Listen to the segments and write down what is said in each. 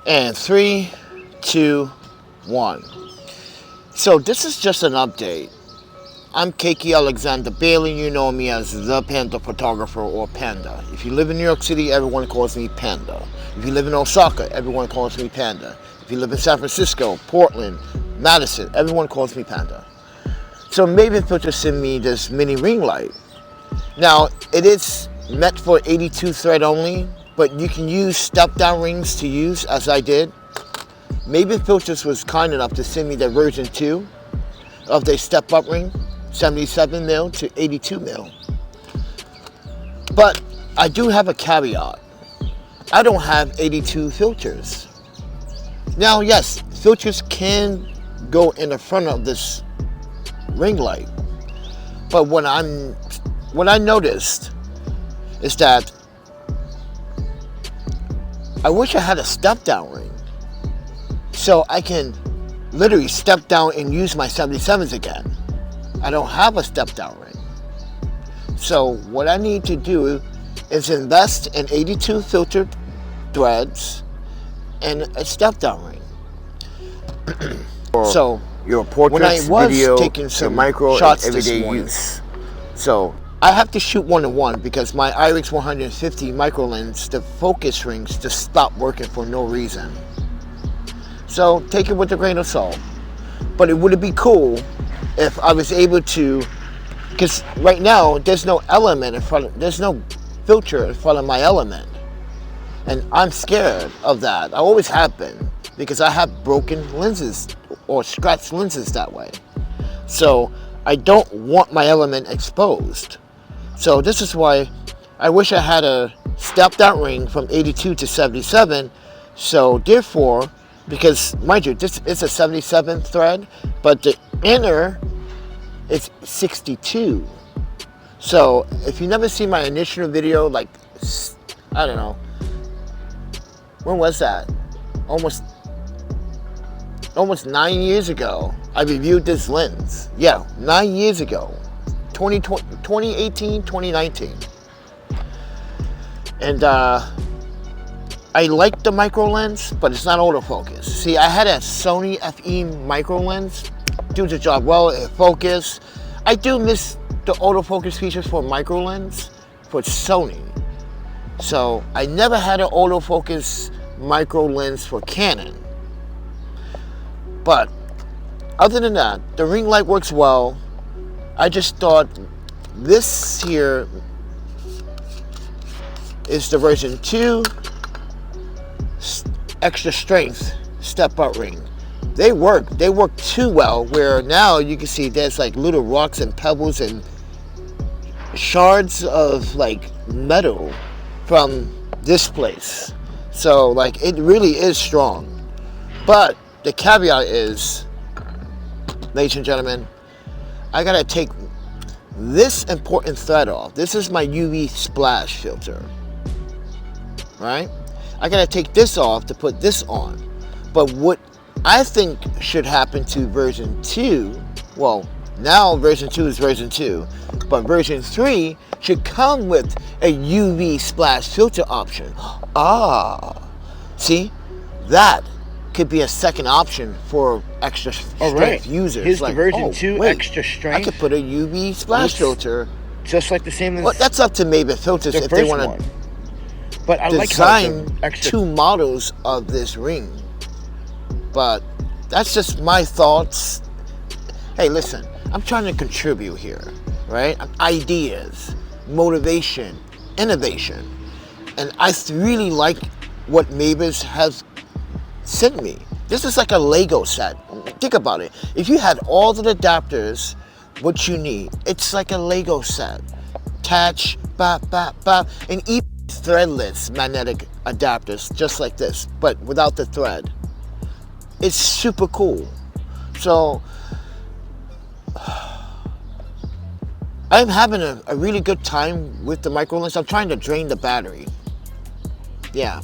And 3, 2, 1. So this is just an update. I'm Keiki Alexander Bailey. You know me as the Panda Photographer or Panda. If you live in New York City, everyone calls me Panda. If you live in Osaka, everyone calls me Panda. If you live in San Francisco, Portland, Madison, everyone calls me Panda. So Maven Filters sent me this mini ring light. Now, it is meant for 82 thread only, but you can use step down rings to use, as I did. Maven Filters was kind enough to send me the version 2 of their step up ring, 77 mil to 82 mil. But I do have a caveat. I don't have 82 filters. Now, yes, filters can go in the front of this ring light, but what I noticed is that I wish I had a step down ring so I can literally step down and use my 77s again. I don't have a step down ring. So what I need to do is invest in 82 filtered threads and a step down ring. So your portraits, when I was video, taking some micro shots and everyday this morning, use. So I have to shoot 1-to-1 because my IRIX 150 micro lens, the focus rings, just stopped working for no reason. So take it with a grain of salt. But it would be cool if I was able to, because right now there's no element in front of, there's no filter in front of my element. And I'm scared of that. I always have been, because I have broken lenses or scratched lenses that way. So I don't want my element exposed. So this is why I wish I had a step down ring from 82 to 77. So therefore, because mind you, this is a 77 thread, but the inner is 62. So if you never see my initial video, like, I don't know, when was that? Almost 9 years ago, I reviewed this lens. Yeah, 9 years ago. 2018, 2019. And I like the micro lens, but it's not autofocus. See, I had a Sony FE micro lens, do the job well, it focus. I do miss the autofocus features for micro lens for Sony. So I never had an autofocus micro lens for Canon. But other than that, the ring light works well. I just thought this here is the version 2 extra strength step up ring. They work too well, where now you can see there's like little rocks and pebbles and shards of like metal from this place. So like it really is strong. But the caveat is, ladies and gentlemen, I gotta take this important thread off. This is my UV splash filter, right? I gotta take this off to put this on. But what I think should happen to version 2, well, now version 2 is version 2, but version 3 should come with a UV splash filter option. See, that could be a second option for extra strength users. Here's like, the version 2 extra strength. I could put a UV splash filter. Just like the same as well, that's up to Maven Filters if they want to but I design like extra 2 models of this ring. But that's just my thoughts. Hey, listen, I'm trying to contribute here, right? Ideas, motivation, innovation. And I really like what Maven has sent me. This is like a Lego set. Think about it. If you had all the adapters, what you need, it's like a Lego set. Attach, and even threadless magnetic adapters, just like this, but without the thread. It's super cool. So I'm having a really good time with the micro lens. I'm trying to drain the battery. Yeah,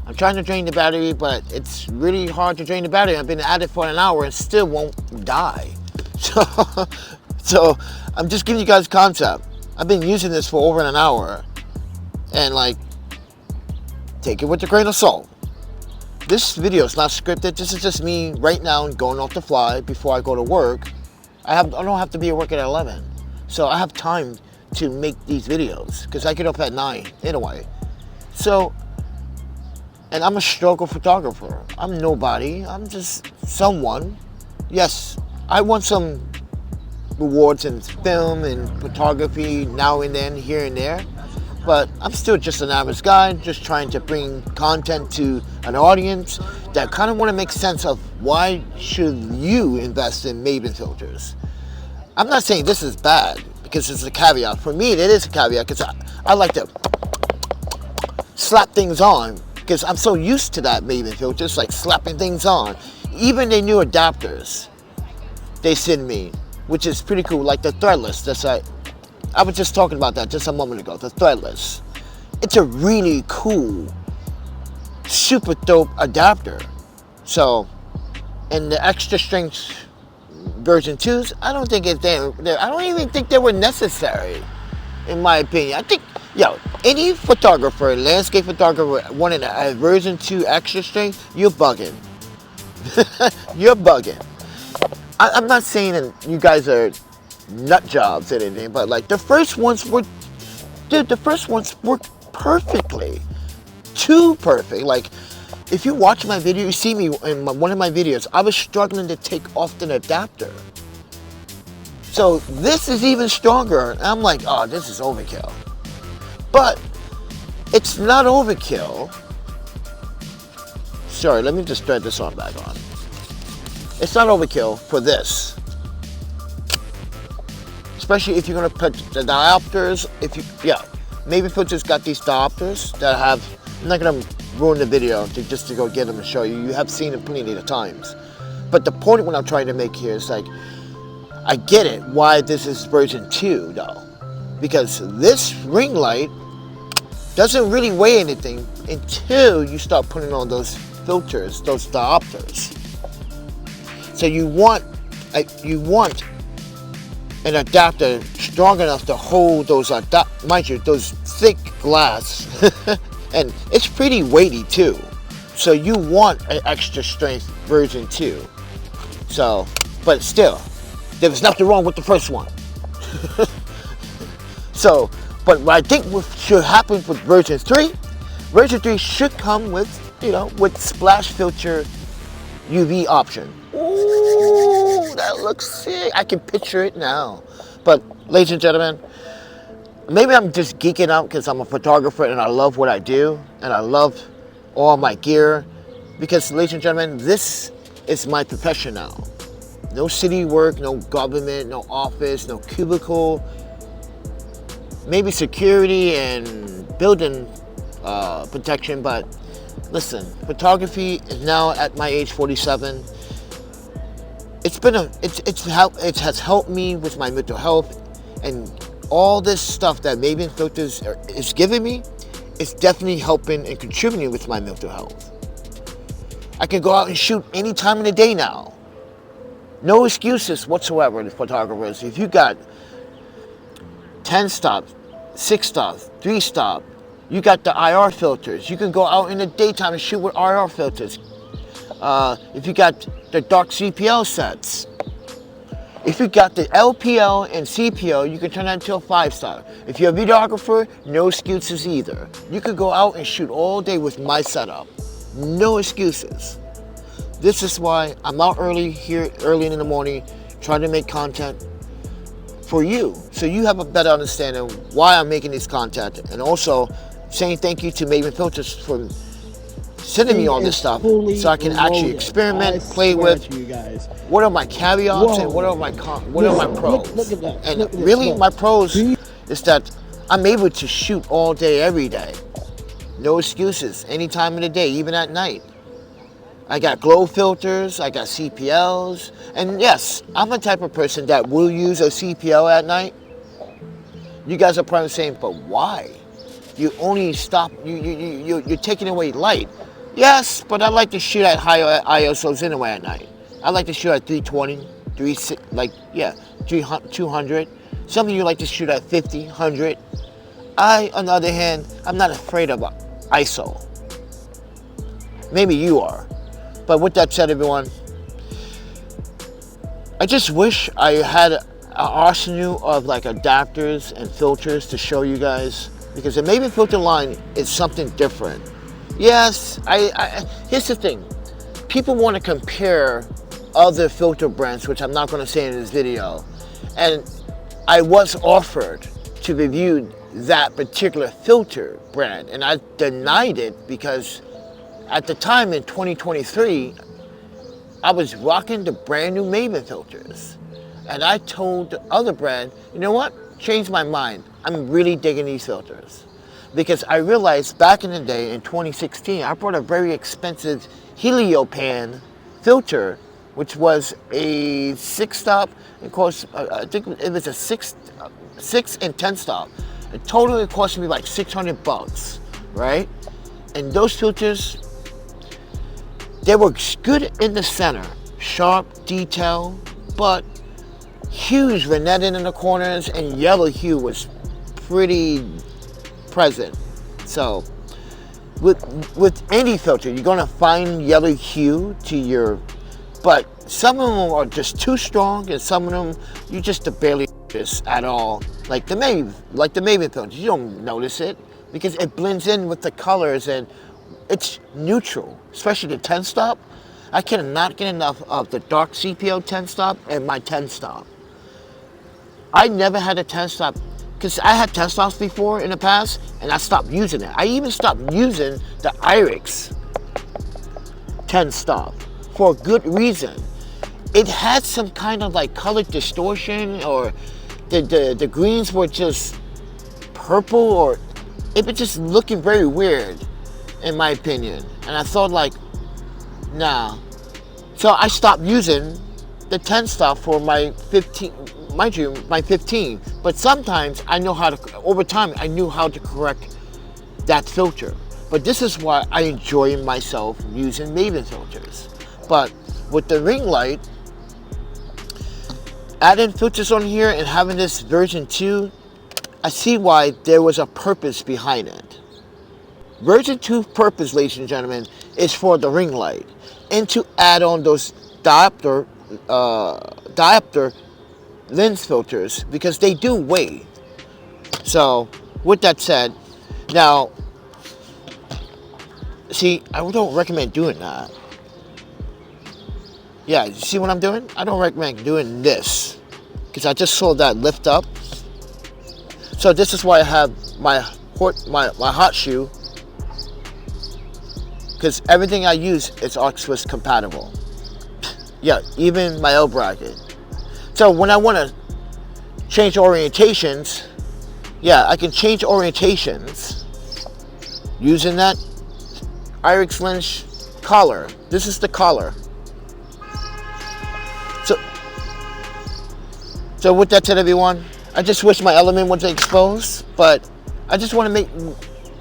I'm trying to drain the battery, but it's really hard to drain the battery. I've been at it for an hour and still won't die. So I'm just giving you guys a concept. I've been using this for over an hour, and like, take it with a grain of salt. this video is not scripted. This is just me right now going off the fly before I go to work. I don't have to be at work at 11. So I have time to make these videos because I get up at 9 anyway. So, and I'm a struggle photographer. I'm nobody. I'm just someone. Yes, I want some rewards in film and photography now and then, here and there. But I'm still just an average guy, just trying to bring content to an audience that kind of want to make sense of why should you invest in Maven Filters. I'm not saying this is bad, because it's a caveat. For me, it is a caveat, because I like to slap things on, because I'm so used to that Maven Filters, like slapping things on. Even the new adapters they send me, which is pretty cool, like the Threadless. I was just talking about that just a moment ago, the Threadless. It's a really cool, super dope adapter. So, and the extra strength version 2s, I don't think I don't even think they were necessary, in my opinion. I think, any photographer, landscape photographer, wanting a version 2 extra strength, you're bugging. You're bugging. I'm not saying that you guys are nut jobs or anything, but like the first ones worked perfectly. Too perfect. Like, if you watch my video, you see me in one of my videos, I was struggling to take off the adapter. So this is even stronger. And I'm like, oh, this is overkill. But it's not overkill. Sorry, let me just thread this on back on. It's not overkill for this. Especially if you're gonna put the diopters, Maven Filters got these diopters that have, I'm not gonna ruin the video just to go get them and show you. You have seen them plenty of times. But the point what I'm trying to make here is like, I get it why this is version 2 though. Because this ring light doesn't really weigh anything until you start putting on those filters, those diopters. So you want an adapter strong enough to hold those, mind you, those thick glass, and it's pretty weighty too. So you want an extra strength version 2. So, but still, there was nothing wrong with the first one. So, but what I think should happen with version 3 should come with, with splash filter UV option. Ooh, that looks sick. I can picture it now. But, ladies and gentlemen, maybe I'm just geeking out because I'm a photographer and I love what I do and I love all my gear. Because, ladies and gentlemen, this is my profession now. No city work, no government, no office, no cubicle. Maybe security and building protection, but listen, photography is now at my age 47. It has helped me with my mental health, and all this stuff that Maven Filters is giving me is definitely helping and contributing with my mental health. I can go out and shoot any time of the day now. No excuses whatsoever, the photographers. If you got 10 stops, 6 stops, 3 stops, you got the IR filters. You can go out in the daytime and shoot with IR filters. If you got the dark CPL sets. If you got the LPL and CPL, you can turn that into a 5-star. If you're a videographer, no excuses either. You could go out and shoot all day with my setup. No excuses. This is why I'm out early in the morning, trying to make content for you, so you have a better understanding why I'm making this content, and also saying thank you to Maven Filters for sending me all this stuff so I can actually experiment, play with. You guys. What are my caveats and what are my pros? Look at that. And really, my pros is that I'm able to shoot all day, every day. No excuses, any time of the day, even at night. I got glow filters, I got CPLs, and yes, I'm the type of person that will use a CPL at night. You guys are probably saying, but why? You only stop, you're taking away light. Yes, but I like to shoot at higher ISOs anyway at night. I like to shoot at 320, 200. Some of you like to shoot at 50, 100. On the other hand, I'm not afraid of ISO. Maybe you are. But with that said, everyone, I just wish I had an arsenal of like adapters and filters to show you guys, because the Maven filter line is something different. Yes, here's the thing. People want to compare other filter brands, which I'm not going to say in this video. And I was offered to review that particular filter brand, and I denied it because at the time in 2023, I was rocking the brand new Maven filters. And I told the other brand, you know what? Changed my mind. I'm really digging these filters. Because I realized back in the day, in 2016, I bought a very expensive Heliopan filter, which was a 6-stop. Of course, I think it was a 6 and 10 stop. It totally cost me like $600, right? And those filters, they were good in the center, sharp detail, but huge vignetting in the corners, and yellow hue was pretty present. So with any filter, you're gonna find yellow hue to your, but some of them are just too strong, and some of them you just barely notice at all. Like the Maven filter, you don't notice it because it blends in with the colors and it's neutral, especially the 10 stop. I cannot get enough of the dark CPO 10 stop and my 10 stop. I never had a 10 stop because I had 10 stops before in the past and I stopped using it. I even stopped using the Irix 10 stop for a good reason. It had some kind of like color distortion, or the greens were just purple, or it was just looking very weird in my opinion. And I thought like, nah. So I stopped using the 10 stop for my 15, mind you, my 15. But sometimes I know how to, over time, I knew how to correct that filter. But this is why I enjoy myself using Maven filters. But with the ring light, adding filters on here and having this version 2, I see why there was a purpose behind it. Version 2 purpose, ladies and gentlemen, is for the ring light and to add on those diopter lens filters, because they do weigh. So with that said, now see, I don't recommend doing that. Yeah, you see what I'm doing? I don't recommend doing this because I just saw that lift up. So this is why I have my hot shoe, because everything I use is Oxford compatible. Yeah, even my L bracket. So when I want to change orientations, yeah, I can change orientations using that Irix lens collar. This is the collar. So with that said, everyone, I just wish my element wasn't exposed, but I just want to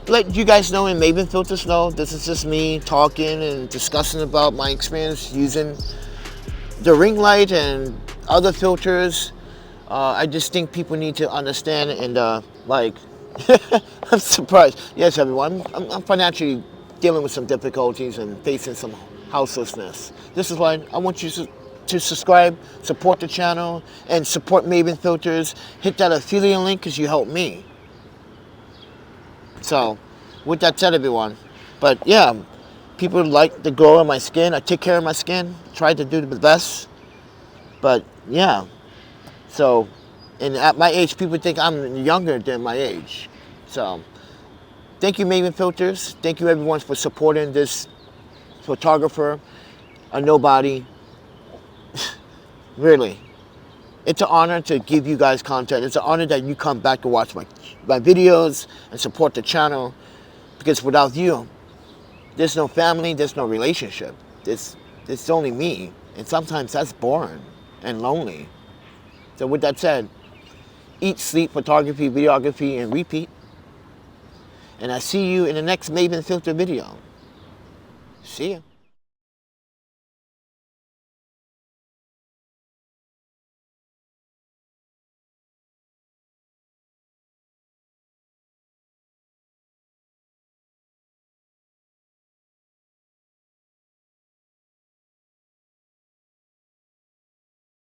let you guys know and Maven Filters know this is just me talking and discussing about my experience using the ring light and other filters. I just think people need to understand and like, I'm surprised. Yes, everyone, I'm financially dealing with some difficulties and facing some houselessness. This is why I want you to subscribe, support the channel, and support Maven Filters. Hit that affiliate link because you help me. So, with that said, everyone, but yeah, people like the glow of my skin. I take care of my skin, try to do the best. But yeah, so, and at my age, people think I'm younger than my age. So, thank you, Maven Filters. Thank you, everyone, for supporting this photographer, a nobody. Really, it's an honor to give you guys content. It's an honor that you come back to watch my videos and support the channel, because without you, there's no family, there's no relationship. It's only me, and sometimes that's boring and lonely. So with that said, eat, sleep, photography, videography, and repeat. And I see you in the next Maven Filter video. See ya.